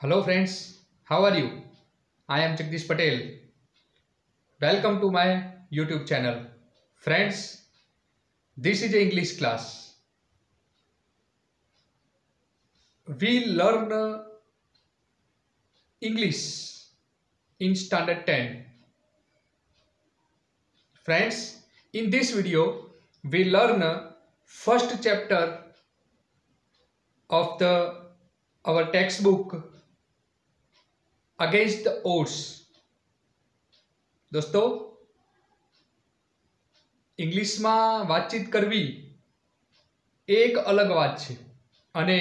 Hello friends, how are you? I am Jagdish Patel. Welcome to my YouTube channel. Friends, this is a English class. We learn English in standard 10. Friends, in this video, we learn first chapter of our textbook Against the Odds. દોસ્તો ઇંગ્લિશમાં વાતચીત કરવી એ એક અલગ વાત છે અને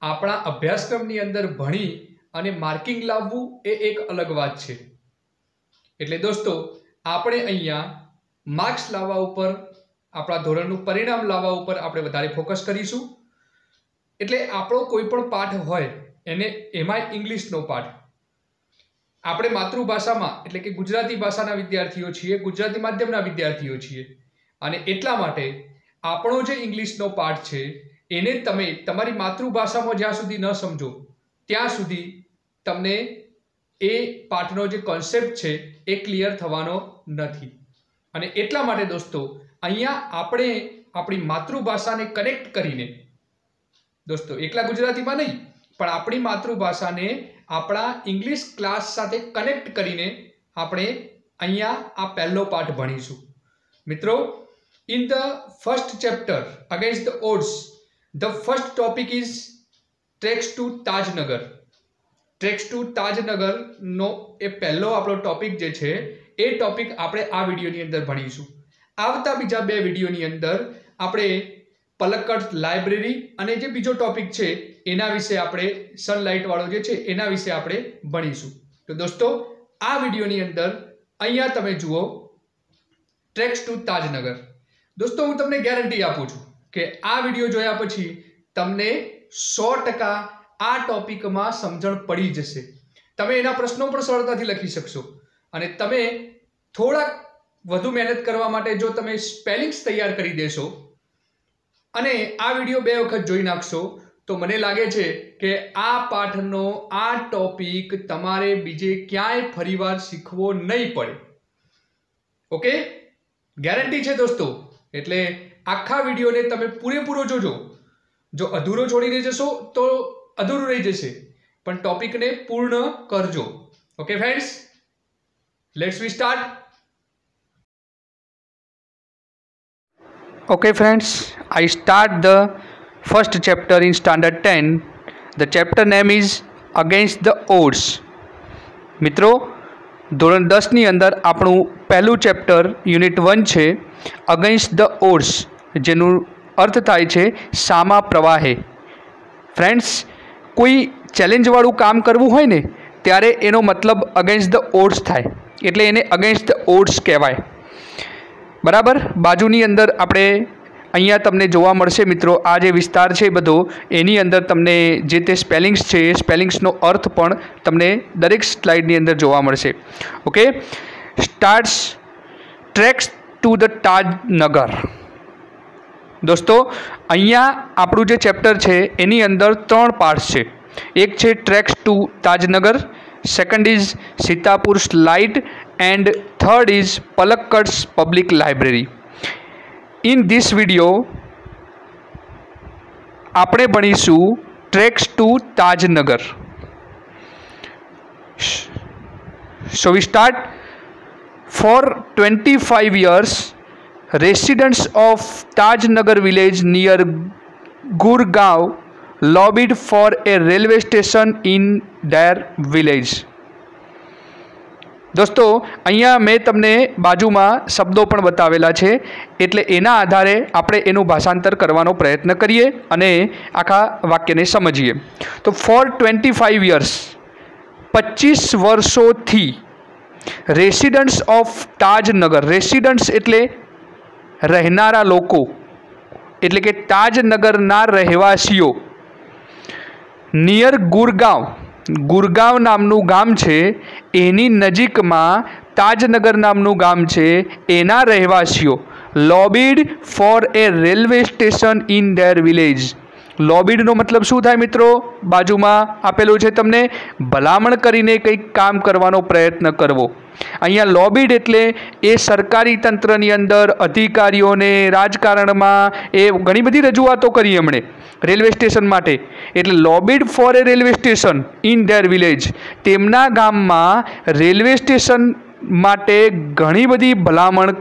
આપણા અભ્યાસક્રમની અંદર ભણી અને માર્કિંગ લાવવું એ એક અલગ વાત છે. એટલે દોસ્તો આપણે અહીંયા માર્ક્સ લાવવા ઉપર, આપણા ધોરણનું પરિણામ લાવવા ઉપર આપણે વધારે ફોકસ કરીશું. એટલે આપણો કોઈ પણ પાઠ હોય એને એમાં ઇંગ્લિશનો પાઠ આપણે માતૃભાષામાં એટલે કે ગુજરાતી ભાષાના વિદ્યાર્થીઓ છીએ, ગુજરાતી માધ્યમના વિદ્યાર્થીઓ છીએ અને એટલા માટે આપણો જે ઇંગ્લિશનો પાઠ છે એને તમે તમારી માતૃભાષામાં જ્યાં સુધી ન સમજો ત્યાં સુધી તમને એ પાઠનો જે કોન્સેપ્ટ છે એ ક્લિયર થવાનો નથી. અને એટલા માટે દોસ્તો અહીંયા આપણે આપણી માતૃભાષાને કનેક્ટ કરીને, દોસ્તો એકલા ગુજરાતીમાં નહીં પણ આપણી માતૃભાષાને આપણા ઇંગ્લિશ ક્લાસ સાથે કનેક્ટ કરીને આપણે અહીંયા આ પહેલો પાઠ ભણીશું. મિત્રો, in the first chapter against the odds, the first topic is tracks to Tajnagar. Tracks to તાજનગરનો એ પહેલો આપણો ટોપિક જે છે એ ટોપિક આપણે આ વિડીયોની અંદર ભણીશું. આવતા બીજા બે વિડીયોની અંદર આપણે પલક્કડ લાઇબ્રેરી અને જે બીજો ટોપિક છે એના વિશે આપણે સનલાઇટ વાળો જે છે એના વિશે આપણે ભણીશું. તો દોસ્તો આ વિડીયોની અંદર અહીંયા તમે જુઓ ટ્રેક્સ ટુ તાજનગર. દોસ્તો હું તમને ગેરંટી આપું છું કે આ વિડીયો જોયા પછી તમને 100% આ ટોપિકમાં સમજણ પડી જશે. તમે એના પ્રશ્નો પણ સરળતાથી લખી શકશો અને તમે થોડાક વધુ મહેનત કરવા માટે જો તમે સ્પેલિંગ્સ તૈયાર કરી દેશો અને આ વિડીયો બે વખત જોઈ નાખશો તો મને લાગે છે કે આ પાઠનો આ ટોપિક તમારે બીજે ક્યાંય ફરીવાર શીખવો નહીં પડે. ઓકે, ગેરંટી છે દોસ્તો. એટલે આખા વિડીયોને તમે પૂરેપૂરો જોજો. જો અધૂરો છોડીને જશો તો અધૂરું રહી જશે, પણ ટોપિકને પૂર્ણ કરજો. Okay friends, let's V start. Okay friends, I start the first chapter in standard 10. The chapter name is Against the Odds. મિત્રો, ધોરણ 10ની અંદર આપણું પહેલું ચેપ્ટર યુનિટ 1 છે અગેન્સ્ટ ધ ઓડ્સ, જેનું અર્થ થાય છે સામા પ્રવાહે. ફ્રેન્ડ્સ, કોઈ ચેલેન્જવાળું કામ કરવું હોય ને ત્યારે એનો મતલબ અગેન્સ્ટ ધ ઓડ્સ થાય, એટલે એને અગેન્સ્ટ ધ ઓડ્સ કહેવાય. બરાબર. બાજુની અંદર આપણે અહીંયા તમને જોવા મળશે મિત્રો, આ જે વિસ્તાર છે બધો એની અંદર તમને જે તે સ્પેલિંગ્સ છે એ સ્પેલિંગ્સનો અર્થ પણ તમને દરેક સ્લાઇડની અંદર જોવા મળશે. Okay, starts tracks to the Tajnagar. દોસ્તો અહીંયા આપણું જે ચેપ્ટર છે એની અંદર 3 પાર્ટ્સ છે. એક છે tracks to Tajnagar, second is Sitapur slide and third is Palakkad's Public Library. In this video આપણે ભણીશું tracks to Tajnagar. So we start. For 25 years, residents of Tajnagar village near Gurgaon lobbied for a railway station in their village. દોસ્તો અહીંયા મેં તમને બાજુમાં શબ્દો પણ બતાવેલા છે, એટલે એના આધારે આપણે એનું ભાષાંતર કરવાનો પ્રયત્ન કરીએ અને આખા વાક્યને સમજીએ. તો ફોર 25 years, 25 વર્ષોથી રેસિડન્ટ્સ ઓફ તાજનગર, રેસિડન્ટ્સ એટલે રહેનારા લોકો, એટલે કે તાજનગરના રહેવાસીઓ, નિયર ગુરગાંવ, ગુરગાંવ નામનું ગામ છે એની નજીકમાં તાજનગર નામનું ગામ છે એના રહેવાસીઓ lobbied for a railway station in their village, લો બીડનો મતલબ શું થાય મિત્રો? બાજુમાં આપેલું છે તમને, ભલામણ કરીને કંઈક કામ કરવાનો પ્રયત્ન કરવો. અહીંયા લો બીડ એટલે એ સરકારી તંત્રની અંદર અધિકારીઓને, રાજકારણમાં એ ઘણી બધી રજૂઆતો કરી એમણે રેલવે સ્ટેશન માટે. એટલે lobbied for a railway station in their village. તેમના ગામમાં રેલવે સ્ટેશન માટે ઘણી બધી ભલામણ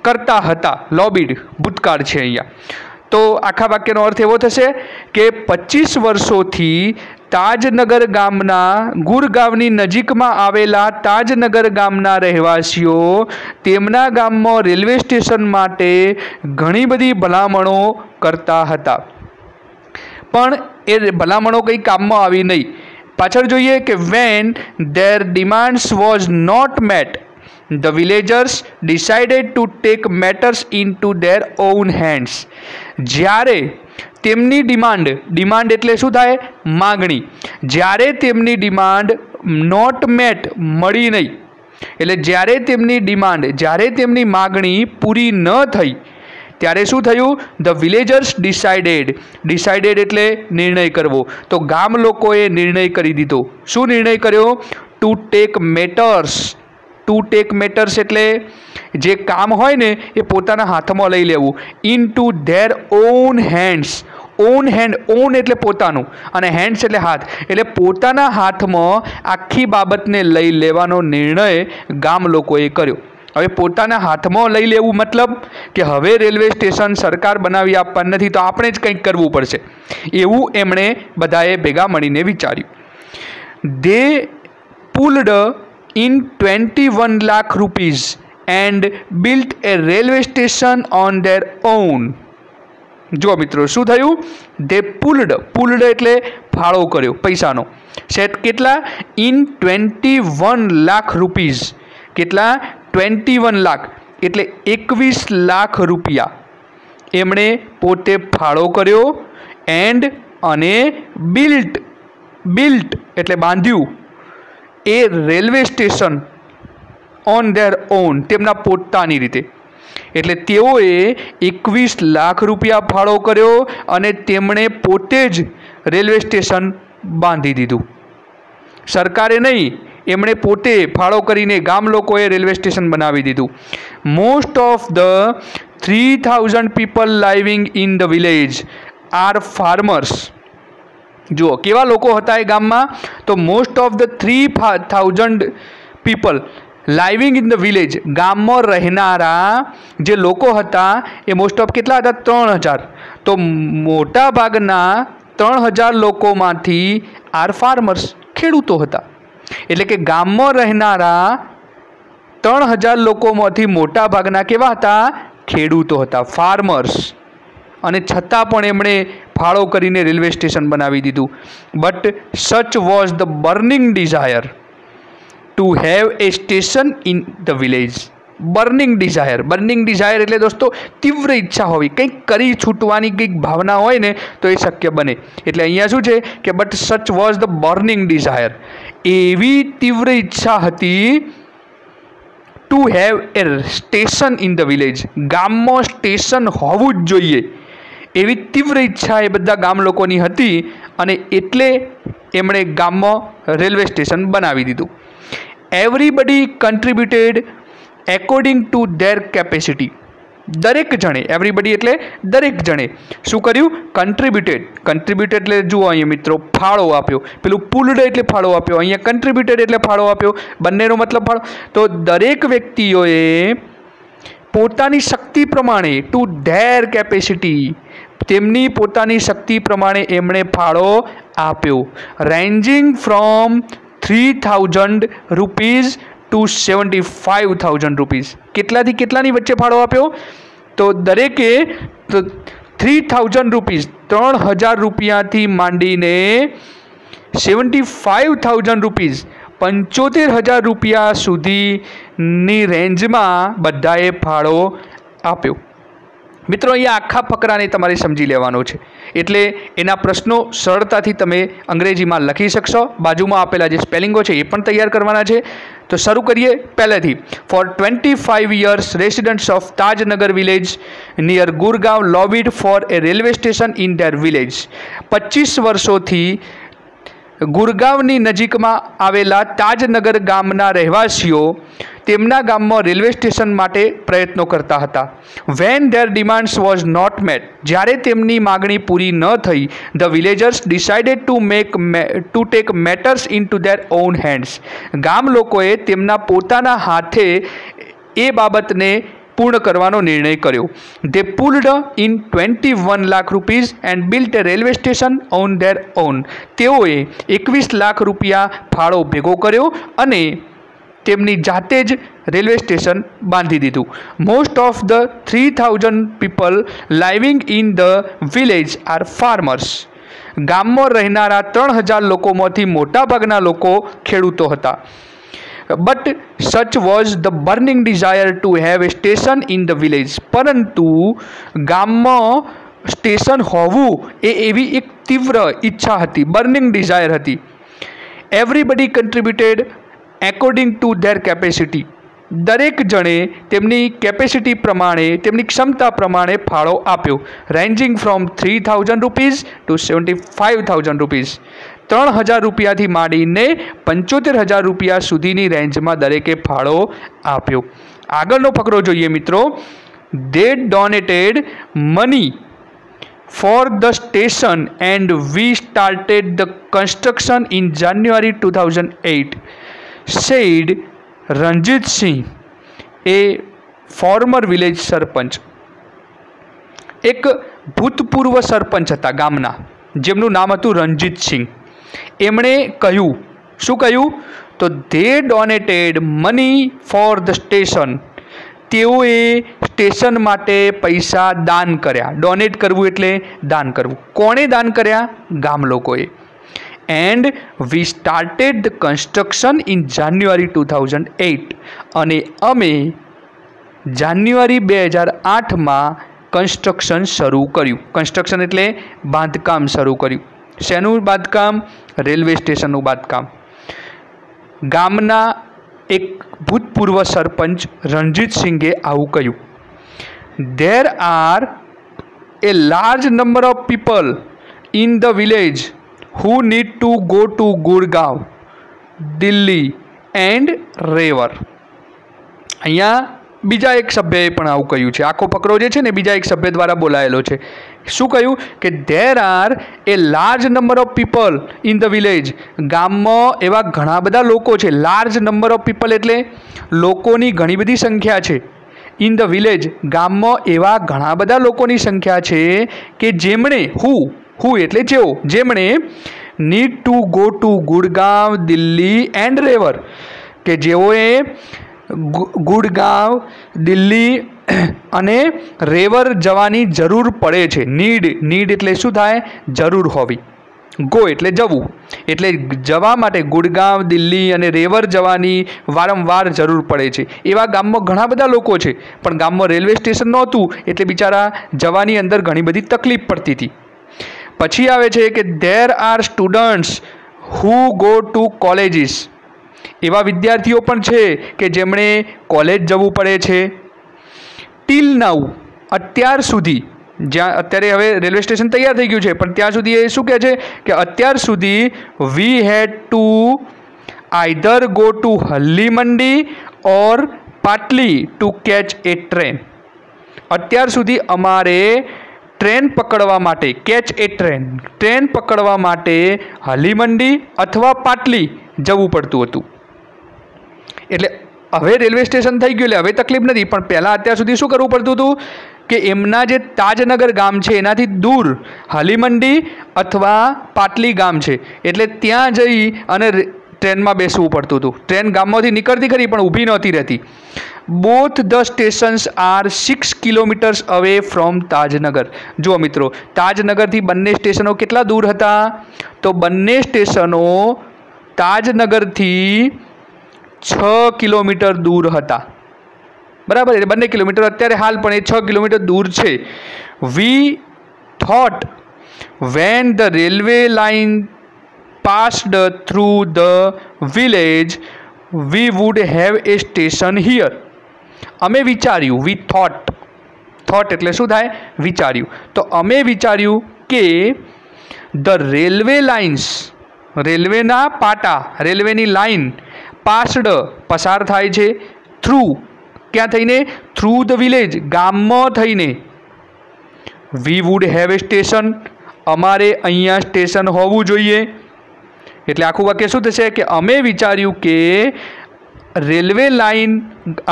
કરતા હતા. લો બીડ ભૂતકાળ છે અહીંયા. તો આખા વાક્યનો અર્થ એવો થશે કે 25 વર્ષોથી તાજનગર ગામના ગુરગાંવની નજીકમાં આવેલા તાજનગર ગામના રહેવાસીઓ તેમના ગામમાં રેલવે સ્ટેશન માટે ઘણી બધી ભલામણો કરતા હતા, પણ એ ભલામણો કંઈ કામમાં આવી નહીં. પાછળ જોઈએ કે when their demands was not met, the villagers decided to take matters into their own hands. જ્યારે તેમની ડિમાન્ડ એટલે શું થાય? માગણી. જ્યારે તેમની ડિમાન્ડ નોટ મેટ, મળી નહીં, એટલે જ્યારે તેમની માગણી પૂરી ન થઈ ત્યારે શું થયું? ધ વિલેજર્સ ડિસાઇડેડ એટલે નિર્ણય કરવો. તો ગામ લોકોએ નિર્ણય કરી દીધો. શું નિર્ણય કર્યો? ટુ ટેક મેટર્સ એટલે જે કામ હોય ને એ પોતાના હાથમાં લઈ લેવું. Into their own hands. Own એટલે પોતાનું, અને હેન્ડ્સ એટલે હાથ, એટલે પોતાના હાથમાં આખી બાબતને લઈ લેવાનો નિર્ણય ગામ લોકોએ કર્યો. હવે પોતાના હાથમાં લઈ લેવું મતલબ કે હવે રેલવે સ્ટેશન સરકાર બનાવી આપવા નથી, તો આપણે જ કંઈક કરવું પડશે, એવું એમણે બધાએ ભેગા મળીને વિચાર્યું. દે pulled in 21 lakh rupees and built a railway station on their own. જો મિત્રો શું થયું? they pulled એટલે ફાળો કર્યો પૈસાનો. સેટ કેટલા? in 21 lakh rupees. કેટલા? 21 લાખ એટલે 21 લાખ રૂપિયા એમણે પોતે ફાળો કર્યો. અને બિલ્ટ એટલે બાંધ્યું a railway station on their own, તેમના પોતાની રીતે. એટલે તેઓએ 21 લાખ રૂપિયા ફાળો કર્યો અને તેમણે પોતે જ રેલવે સ્ટેશન બાંધી દીધું. સરકારે નહીં, એમણે પોતે ફાળો કરીને ગામ લોકોએ રેલવે સ્ટેશન બનાવી દીધું. Most of the 3000 people living in the village R farmers. જુઓ કેવા લોકો હતા એ ગામમાં? તો most of the 3000 people living in the village, ગામમાં રહેનારા જે લોકો હતા એ મોસ્ટ ઓફ કેટલા હતા? 3000. તો મોટા ભાગના 3000 લોકોમાંથી આર ફાર્મર્સ, ખેડૂતો હતા. એટલે કે ગામમાં રહેનારા 3000 લોકોમાંથી મોટા ભાગના કેવા હતા? ખેડૂતો હતા, ફાર્મર્સ. અને છતાં પણ એમણે ફાળો કરીને રેલવે સ્ટેશન બનાવી દીધું. But such was the burning desire to have a station in the village. Burning desire એટલે દોસ્તો તીવ્ર ઈચ્છા હોવી, કંઈક કરી છૂટવાની કંઈક ભાવના હોય ને તો એ શક્ય બને. એટલે અહીંયા શું છે કે but such was the burning Dzire, એવી તીવ્ર ઈચ્છા હતી two have a station in the village, ગામમાં સ્ટેશન હોવું જ જોઈએ એવી તીવ્ર ઈચ્છા એ બધા ગામ લોકોની હતી. અને એટલે એમણે ગામમાં રેલવે સ્ટેશન બનાવી દીધું. Everybody contributed according to their capacity. દરેક જણે, એવરીબડી એટલે દરેક જણે શું કર્યું? કન્ટ્રીબ્યુટેડ એટલે જુઓ અહીંયા મિત્રો ફાળો આપ્યો. પેલું પુલ્ડ એટલે ફાળો આપ્યો, અહીંયા કન્ટ્રીબ્યુટેડ એટલે ફાળો આપ્યો. બંનેનો મતલબ ફાળો. તો દરેક વ્યક્તિઓએ પોતાની શક્તિ પ્રમાણે, ટુ ધેર કેપેસિટી, તેમની પોતાની શક્તિ પ્રમાણે એમણે ફાળો આપ્યો. Ranging from 3000 rupees to 75,000 rupees. કેટલાથી કેટલાની વચ્ચે ફાળો આપ્યો? તો દરેકે 3000 રૂપીઝ, 3000 રૂપિયાથી માંડીને 75,000 રૂપીઝ, 75,000 રૂપિયા સુધીની રેન્જમાં બધાએ ફાળો આપ્યો. મિત્રો અહીંયા આખા ફકરાને તમારે સમજી લેવાનો છે, એટલે એના પ્રશ્નો સરળતાથી તમે અંગ્રેજીમાં લખી શકશો. બાજુમાં આપેલા જે સ્પેલિંગો છે એ પણ તૈયાર કરવાના છે. तो शुरू करिए पहलेथी। For 25 years residents of Tajnagar village near Gurgaon lobbied for a railway station in their village. 25 વર્ષોથી ગુરગાંવની નજીકમાં આવેલા તાજનગર ગામના રહેવાસીઓ તેમના ગામમાં રેલવે સ્ટેશન માટે પ્રયત્નો કરતા હતા. When their demands was not met, જ્યારે તેમની માગણી પૂરી ન થઈ, the villagers decided to take matters into their own hands. ગામ લોકોએ તેમના પોતાના હાથે એ બાબતને પૂર્ણ કરવાનો નિર્ણય કર્યો. They pulled in 21 lakh rupees and built a railway station on their own. તેઓએ 21 લાખ રૂપિયા ફાળો ભેગો કર્યો અને તેમની જાતે જ રેલવે સ્ટેશન બાંધી દીધું. Most of the 3000 people living in the village R farmers. ગામમાં રહેનારા 3000 લોકોમાંથી મોટાભાગના લોકો ખેડૂતો હતા. But such was the burning desire to have a station in the village. પરંતુ ગામમાં સ્ટેશન હોવું એ એવી એક તીવ્ર ઈચ્છા હતી, બર્નિંગ ડિઝાયર હતી. Everybody contributed according to their capacity. દરેક જણે તેમની કેપેસિટી પ્રમાણે, તેમની ક્ષમતા પ્રમાણે ફાળો આપ્યો. Ranging from 3000 rupees to 75,000 rupees. 3000 રૂપિયાથી માંડીને 75,000 રૂપિયા સુધીની રેન્જમાં દરેકે ફાળો આપ્યો. આગળનો ફકરો જોઈએ મિત્રો. They donated money for the station and we started the construction in January 2008, said Ranjit Singh, a former village sarpanch. એક ભૂતપૂર્વ સરપંચ હતા ગામના, જેમનું નામ હતું રણજીત સિંહ. એમણે કહ્યું, શું કહ્યું? તો they donated money for the station. તેઓએ સ્ટેશન માટે પૈસા દાન કર્યા. ડોનેટ કરવું એટલે દાન કરવું. કોણે દાન કર્યા? ગામ લોકોએ. And we started the construction in January 2008. અને અમે જાન્યુઆરી 2008માં કન્સ્ટ્રક્શન શરૂ કર્યું. કન્સ્ટ્રક્શન એટલે બાંધકામ શરૂ કર્યું. શેનું બાંધકામ? રેલવે સ્ટેશનનું બાંધકામ. ગામના એક ભૂતપૂર્વ સરપંચ રણજીત સિંઘે આવું કહ્યું. There are a large number of people in the village who need to go to Gurgaon, Delhi and Revar. અહીંયા બીજા એક સભ્યએ પણ આવું કહ્યું છે. આખો ફકરો જે છે ને બીજા એક સભ્ય દ્વારા બોલાયેલો છે. શું કહ્યું? કે there are a large number of people in the village. ગામમાં એવા ઘણા બધા લોકો છે. લાર્જ નંબર ઓફ પીપલ એટલે લોકોની ઘણી બધી સંખ્યા છે. ઇન ધ વિલેજ ગામમાં એવા ઘણા બધા લોકોની સંખ્યા છે કે જેમણે હું એટલે જેઓ, જેમણે need to go to Gurgaon, Delhi and Rewari, કે જેઓએ ગુડગાંવ, દિલ્હી અને રેવર જવાની જરૂર પડે છે. નીડ એટલે શું થાય? જરૂર હોવી. ગો એટલે જવું, એટલે જવા માટે ગુડગાંવ, દિલ્હી અને રેવર જવાની વારંવાર જરૂર પડે છે. એવા ગામમાં ઘણા બધા લોકો છે, પણ ગામમાં રેલવે સ્ટેશન નહોતું એટલે બિચારા જવાની અંદર ઘણી બધી તકલીફ પડતી હતી. પછી આવે છે કે there are students who go to colleges. એવા વિદ્યાર્થીઓ પણ છે કે જેમણે કોલેજ જવું પડે છે. ટીલ નાઉ, અત્યાર સુધી, જ્યાં અત્યારે હવે રેલવે સ્ટેશન તૈયાર થઈ ગયું છે, પણ ત્યાં સુધી એ શું કહે છે કે અત્યાર સુધી વી had to either go two હલ્લી Mandi or Patli to catch A train. અત્યાર સુધી અમારે ટ્રેન પકડવા માટે, કેચ એ ટ્રેન પકડવા માટે હલીમંડી અથવા પાટલી જવું પડતું હતું. એટલે હવે રેલવે સ્ટેશન થઈ ગયું એટલે હવે તકલીફ નથી, પણ પહેલાં અત્યાર સુધી શું કરવું પડતું હતું કે એમના જે તાજનગર ગામ છે એનાથી દૂર હલીમંડી અથવા પાટલી ગામ છે, એટલે ત્યાં જઈ અને ટ્રેનમાં બેસવું પડતું હતું. ટ્રેન ગામમાંથી નીકળતી ખરી પણ ઊભી નહોતી રહેતી. Both the stations are 6 kilometres away from Tajnagar. જુઓ મિત્રો, તાજનગરથી બંને સ્ટેશનો કેટલા દૂર હતા? તો બંને સ્ટેશનો તાજનગરથી 6 કિલોમીટર દૂર હતા. બરાબર, એટલે 2 કિલોમીટર અત્યારે હાલ, પણ એ 6 કિલોમીટર દૂર છે. We thought when the railway line passed through the village V would have a station here. અમે વિચાર્યું, વી થોટ એટલે શું થાય? વિચાર્યું. તો અમે વિચાર્યું કે ધ રેલવે લાઇન્સ, રેલવેના પાટા, રેલવેની લાઇન પાસ્ડ પસાર થાય છે, થ્રુ ક્યાં થઈને? થ્રુ ધ વિલેજ, ગામમાં થઈને. વી વુડ હેવ એ સ્ટેશન, અમારે અહીંયા સ્ટેશન હોવું જોઈએ. એટલે આખું વાક્ય શું થશે કે અમે વિચાર્યું કે રેલવે લાઇન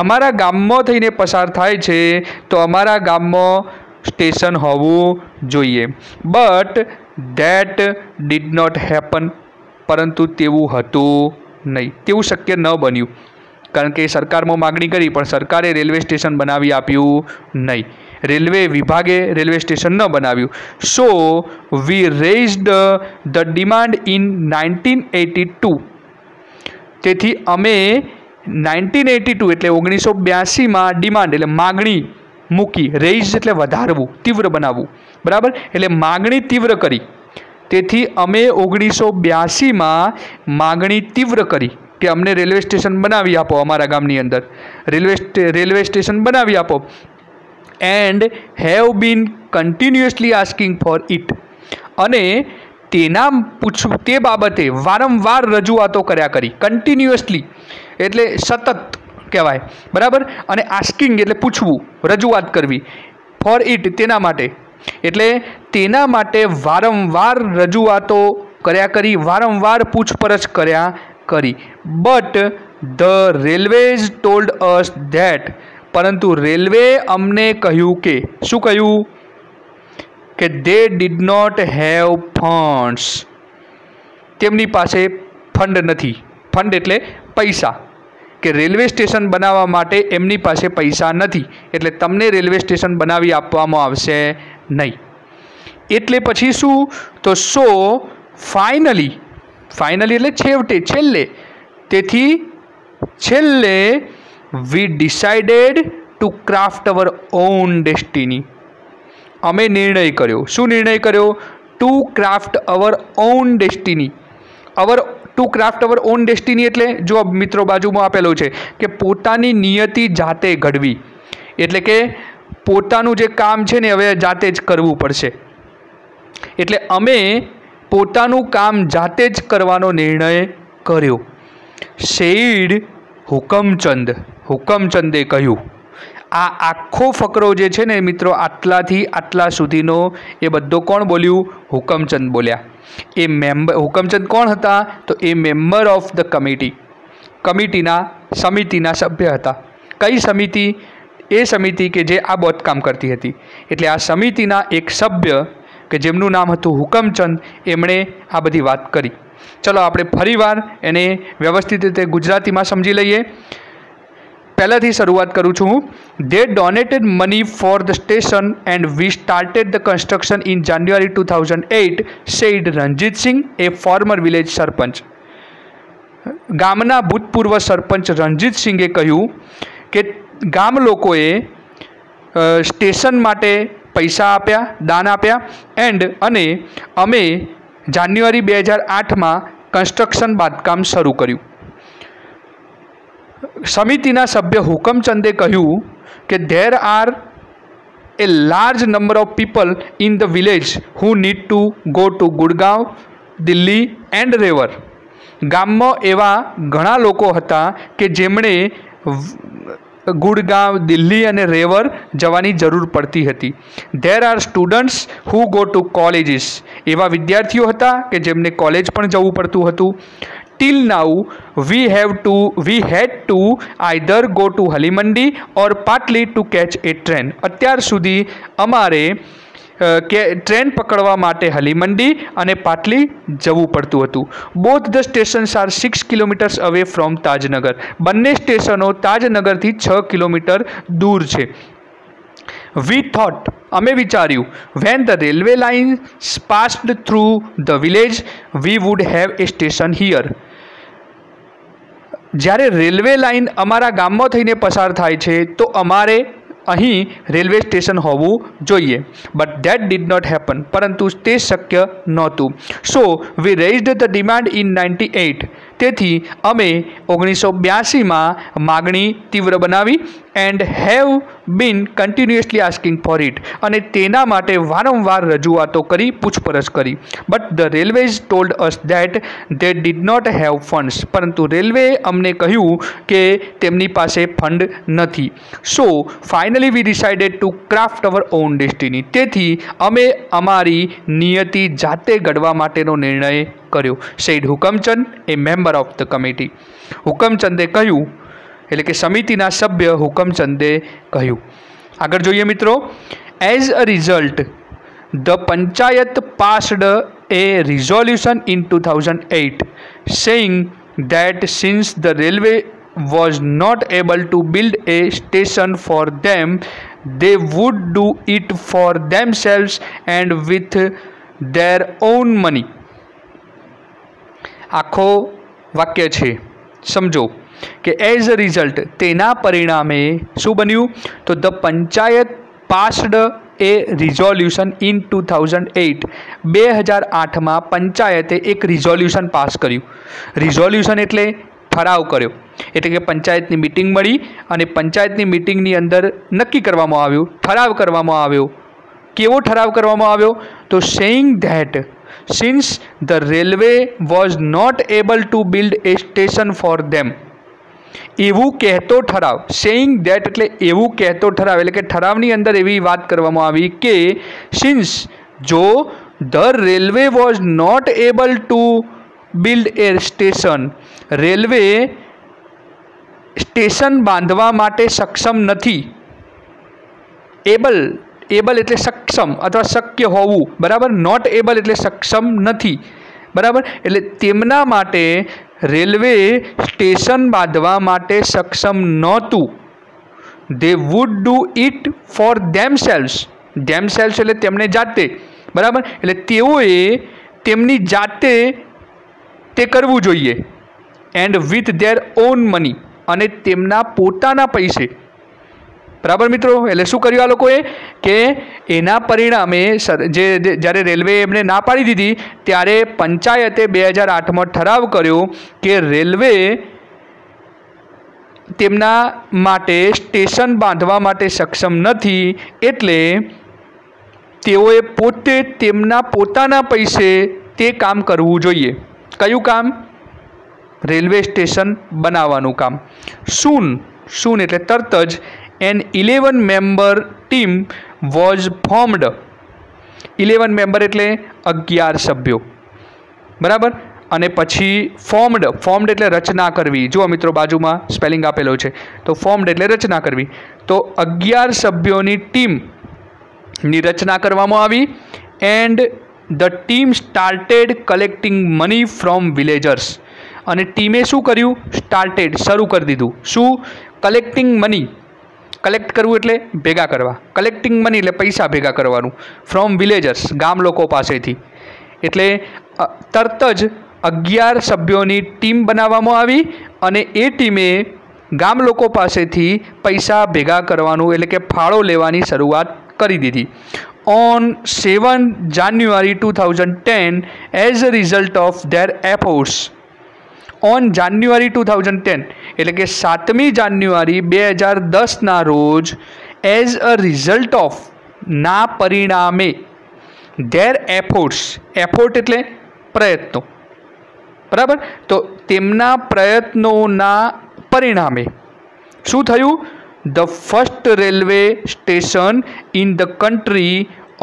અમારા ગામમાં થઈને પસાર થાય છે તો અમારા ગામમાં સ્ટેશન હોવું જોઈએ. But that did not happen, પરંતુ તેવું હતું નહીં, તેવું શક્ય ન બન્યું. કારણ કે સરકારમાં માગણી કરી પણ સરકારે રેલવે સ્ટેશન બનાવી આપ્યું નહીં, રેલવે વિભાગે રેલવે સ્ટેશન ન બનાવ્યું. સો વી રેઝડ ધ ડિમાન્ડ ઇન 1982. તેથી અમે 1982 એટલે 1982માં ડિમાન્ડ એટલે માગણી મૂકી. રેઇઝ એટલે વધારવું, તીવ્ર બનાવવું, બરાબર? એટલે માગણી તીવ્ર કરી. તેથી અમે 1982માં માગણી તીવ્ર કરી કે અમને રેલવે સ્ટેશન બનાવી આપો, અમારા ગામની અંદર રેલવે સ્ટેશન બનાવી આપો. And have been continuously asking for it. અને તે બાબતે વારંવાર રજૂઆતો કર્યા કરી. કન્ટિન્યુઅસલી એટલે સતત કહેવાય, બરાબર? અને આસ્કિંગ એટલે પૂછવું, રજૂઆત કરવી. ફોર ઇટ તેના માટે, એટલે તેના માટે વારંવાર રજૂઆતો કર્યા કરી, વારંવાર પૂછપરછ કર્યા કરી. But the railways told us that, પરંતુ રેલવે અમને કહ્યું કે, શું કહ્યું? કે they did not have funds, તેમની પાસે ફંડ નથી. ફંડ એટલે પૈસા, કે રેલવે સ્ટેશન બનાવવા માટે એમની પાસે પૈસા નથી, એટલે તમને રેલવે સ્ટેશન બનાવી આપવામાં આવશે નહીં. એટલે પછી શું? તો સો ફાઇનલી એટલે છેવટે, છેલ્લે, તેથી છેલ્લે we decided to craft our own destiny. અમે નિર્ણય કર્યો. શું નિર્ણય કર્યો? To craft our own destiny. To craft our own destiny એટલે જો મિત્રો બાજુમાં આપેલું છે કે પોતાની નિયતિ જાતે ઘડવી. એટલે કે પોતાનું જે કામ છે ને હવે જાતે જ કરવું પડશે. એટલે અમે પોતાનું કામ જાતે જ કરવાનો નિર્ણય કર્યો. સેઈડ હુકમચંદે કહ્યું. આ આખો ફકરો જે છે ને મિત્રો, આટલાથી આટલા સુધીનો એ બધો કોણ બોલ્યું? હુકમચંદ બોલ્યા. એ હુકમચંદ કોણ હતા? તો એ મેમ્બર ઓફ ધ સમિતિના સભ્ય હતા. કઈ સમિતિ? એ સમિતિ કે જે આ બાંધકામ કરતી હતી. એટલે આ સમિતિના એક સભ્ય કે જેમનું નામ હતું હુકમચંદ, એમણે આ બધી વાત કરી. ચલો આપણે ફરીવાર એને વ્યવસ્થિત રીતે ગુજરાતીમાં સમજી લઈએ. પહેલાંથી શરૂઆત કરું છું હું. They donated money for the station and we started the construction in January 2008, said Ranjitsingh, a former village sarpanch. ગામના ભૂતપૂર્વ સરપંચ રણજીતસિંહે કહ્યું કે ગામ લોકોએ સ્ટેશન માટે પૈસા આપ્યા, દાન આપ્યા. અને અમે જાન્યુઆરી 2008માં કન્સ્ટ્રક્શન બાંધકામ શરૂ કર્યું. સમિતિના સભ્ય હુકમચંદે કહ્યું કે there are a large number of people in the village who need to go to Gurgaon, Delhi and Rewari. ગામમાં એવા ઘણા લોકો હતા કે જેમણે ગુડગાંવ, દિલ્હી અને રેવર જવાની જરૂર પડતી હતી. There are students who go to colleges, એવા વિદ્યાર્થીઓ હતા કે જેમને કોલેજ પણ જવું પડતું હતું. Till now we had to either go to Hailymandi or Patli to catch A train. અત્યાર સુધી અમારે ટ્રેન પકડવા માટે હલીમંડી અને પાટલી જવું પડતું હતું. Both the stations are 6 kilometres away from Tajnagar. બંને સ્ટેશનો તાજનગરથી 6 કિલોમીટર દૂર છે. વી થોટ, અમે વિચાર્યું, when the railway lines passed through the village V would have a station here. જ્યારે રેલવે લાઇન અમારા ગામમાં થઈને પસાર થાય છે તો અમારે અહીં રેલવે સ્ટેશન હોવું જોઈએ. But that did not happen, પરંતુ તે શક્ય નહોતું. So we raised the demand in 98. તેથી અમે 1982માં માગણી તીવ્ર બનાવી and have been continuously asking for it, અને તેના માટે વારંવાર રજૂઆતો કરી, પૂછપરછ કરી. But the railways told us that they did not have funds, પરંતુ રેલવેએ અમને કહ્યું કે તેમની પાસે ફંડ નથી. So finally we decided to craft our own destiny, તેથી અમે અમારી નિયતિ જાતે ઘડવા માટેનો નિર્ણય કર્યો. Said Hukamchand, a member of the committee. હુકમચંદે કહ્યું, એટલે કે સમિતિના સભ્ય હુકમચંદે કહ્યું. આગળ જોઈએ મિત્રો. As a result the panchayat passed A resolution in 2008 saying that since the railway was not able to build a station for them, they would do it for themselves and with their own money. આખો વાક્ય છે, સમજો કે as a result, તેના પરિણામે શું બન્યું? તો the panchayat passed A resolution in 2008, 2008માં પંચાયતે એક રિઝોલ્યુશન પાસ કર્યું. રિઝોલ્યુશન એટલે ઠરાવ કર્યો, એટલે કે પંચાયતની મિટિંગ મળી અને પંચાયતની મિટિંગની અંદર નક્કી કરવામાં આવ્યું, ઠરાવ કરવામાં આવ્યો. કેવો ઠરાવ કરવામાં આવ્યો? તો saying that since the railway was not able to build a station for them, એવું કહેતો ઠરાવ. સેઇંગ ધેટ એટલે એવું કહેતો ઠરાવ, એટલે કે ઠરાવની અંદર એવી વાત કરવામાં આવી કે સિન્સ, જો the railway was not able to build a station, railway station બાંધવા માટે સક્ષમ નથી. એબલ એટલે સક્ષમ અથવા શક્ય હોવું, બરાબર. નોટ એબલ એટલે સક્ષમ નથી, બરાબર. એટલે તેમના માટે રેલવે સ્ટેશન બાંધવા માટે સક્ષમ નહોતું. They would do it for themselves, themselves એટલે તેમને જાતે, બરાબર. એટલે તેઓએ તેમની જાતે તે કરવું જોઈએ. And with their on money, અને તેમના પોતાના પૈસે, બરાબર મિત્રો. એટલે શું કર્યું આ લોકોએ કે એના પરિણામે જ્યારે રેલવે એમને ના પાડી દીધી ત્યારે પંચાયતે 2008માં ઠરાવ કર્યો કે રેલવે તેમના માટે સ્ટેશન બાંધવા માટે સક્ષમ નથી, એટલે તેઓએ પોતે તેમના પોતાના પૈસે તે કામ કરવું જોઈએ. કયું કામ? રેલવે સ્ટેશન બનાવવાનું કામ. સૂન એટલે તરત જ an 11 member team was formed. 11 member એટલે 11 સભ્યો, બરાબર. અને પછી ફોર્મ્ડ એટલે રચના કરવી. જુઓ મિત્રો, બાજુમાં સ્પેલિંગ આપેલો છે, તો ફોર્મ્ડ એટલે રચના કરવી. તો 11 સભ્યોની ટીમની રચના કરવામાં આવી. And the team started collecting money from villagers, અને ટીમે શું કર્યું? સ્ટાર્ટેડ, શરૂ કરી દીધું. શું? Collecting money. કલેક્ટ કરવું એટલે ભેગા કરવા. કલેક્ટિંગ મની એટલે પૈસા ભેગા કરવાનું. ફ્રોમ વિલેજર્સ, ગામ લોકો પાસેથી. એટલે તરત જ 11 સભ્યોની ટીમ બનાવવામાં આવી અને એ ટીમે ગામ લોકો પાસેથી પૈસા ભેગા કરવાનું, એટલે કે ફાળો લેવાની શરૂઆત કરી દીધી. On 7 January 2010 as a result of their efforts, on January 2010 એટલે કે 7મી જાન્યુઆરી 2010ના રોજ, એઝ અ રિઝલ્ટ ઓફ, ના પરિણામે, ધેર એફર્ટ્સ, એફર્ટ એટલે પ્રયત્નો, બરાબર. તો તેમના પ્રયત્નોના પરિણામે શું થયું? The first railway station in the country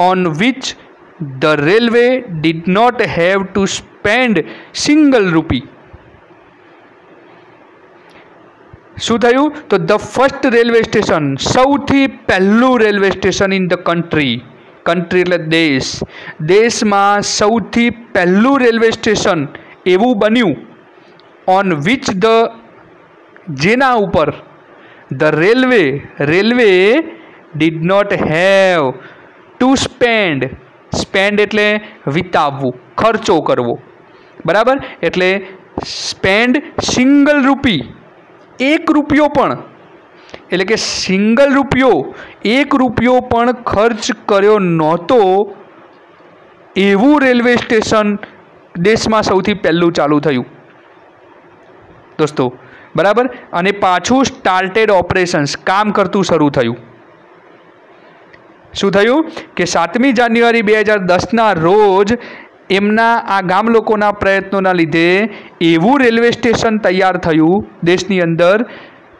on which the railway did not have to spend single rupee. શું થયું? તો ધ ફર્સ્ટ રેલવે સ્ટેશન, સૌથી પહેલું railway station in the country, country એટલે દેશ, દેશમાં સૌથી પહેલું રેલવે સ્ટેશન એવું બન્યું. ઓન વિચ ધ, જેના ઉપર, the railway did not have to spend, spend એટલે વિતાવવું, ખર્ચો કરવો, બરાબર. એટલે સ્પેન્ડ સિંગલ રૂપી, એક રૂપિયો પણ, એટલે કે સિંગલ રૂપિયો, એક રૂપિયો પણ ખર્ચ કર્યો નહોતો એવું રેલવે સ્ટેશન દેશમાં સૌથી પહેલું ચાલુ થયું. दोस्तों, बराबर। अने पाछुं स्टार्टेड ऑपरेशन्स, काम करतुं शरू थयुं। शुं थयुं के 7મી જાન્યુઆરી 2010 रोज एमना आ गाम लोकोना प्रयत्नोना लीधे एवुं रेलवे स्टेशन तैयार थयुं देशनी अंदर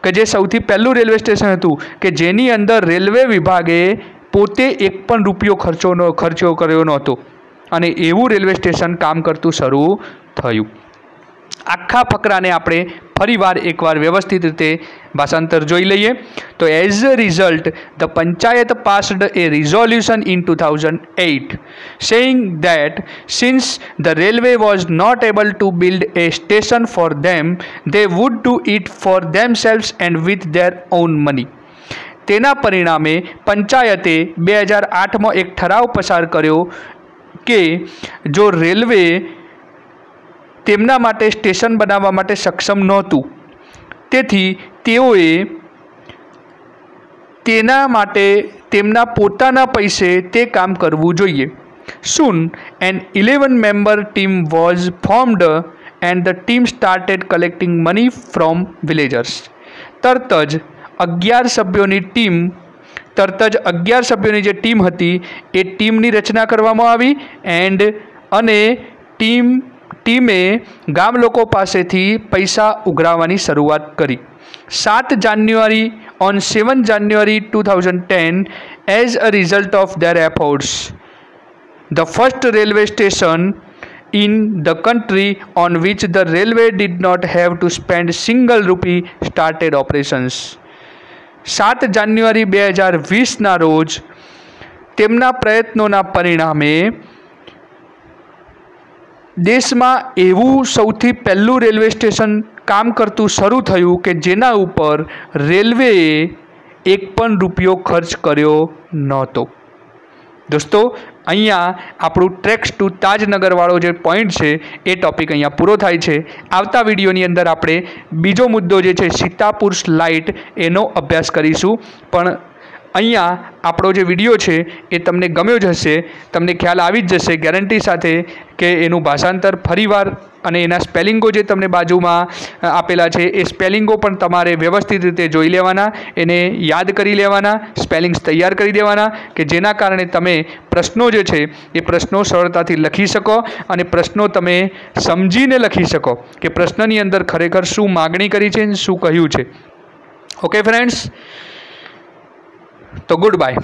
के जे सौथी पहेलुं रेलवे स्टेशन हतुं के जेनी अंदर रेलवे विभागे पोते एक पण रूपियो खर्चो कर्यो नहोतो अने एवुं रेलवे स्टेशन काम करतुं शरू थयुं। आखा फकराने आपणे फरीवार एकवार व्यवस्थित रीते भाषांतर जोई लईए तो as a result the panchayat passed a resolution in 2008 saying that since the railway was not able to build a station for them they would do it for themselves and with their own money। तेना परिणामे पंचायते 2008 में एक ठराव पसार कर्यो के जो railway तेमना माटे station बनावा माटे सक्षम नहोतुं तेथी तेओए तेना माटे तेमना पोताना पैसे ते काम करवुं जोईए। Soon an 11-member team was formed and the team started collecting money from villagers। तरत ज 11 સભ્યોની જે ટીમ હતી એ ટીમની રચના કરવામાં આવી અને ટીમે ગામ લોકો પાસેથી પૈસા ઉઘરાવવાની શરૂઆત કરી। 7 જાન્યુઆરી on 7 January 2010 as a result of their efforts the first railway station in the country on which the railway did not have to spend single rupee started operations। 7 જાન્યુઆરી 2020 રોજ તેમના પ્રયત્નોના પરિણામે देशमां एवुं सौथी पहेलुं रेलवे स्टेशन काम करतुं शरू थयुं के जेना उपर रेलवेए एक पण रूपियो खर्च कर्यो नहोतो। दोस्तों, अहींया आपणुं treks to Tajnagar वाळो J point छे ए टॉपिक अहींया पूरो थाय छे। आवता विडियोनी अंदर आपणे बीजो मुद्दो जे छे सीतापुर स्लाइट एनो अभ्यास करीशुं। पण अहींया आपणो जे विडियो छे ए तमने गम्यो ज हशे, तमने ख्याल आवी ज जशे गेरंटी साथे के एनुं भाषांतर फरीवार अने एना स्पेलिंगो जे तमने बाजुमां आपेला छे ए स्पेलिंगो पण तमारे व्यवस्थित रीते जोई लेवाना, एने याद करी लेवाना, स्पेलिंग्स तैयार करी देवाना के जेना कारणे तमे प्रश्नो जे छे ए प्रश्नो सरळताथी लखी शको अने प्रश्नो तमे समजीने लखी शको के प्रश्ननी अंदर खरेखर शुं मागणी करी छे शुं कह्युं छे। ओके फ्रेंड्स, तो गुड बाय।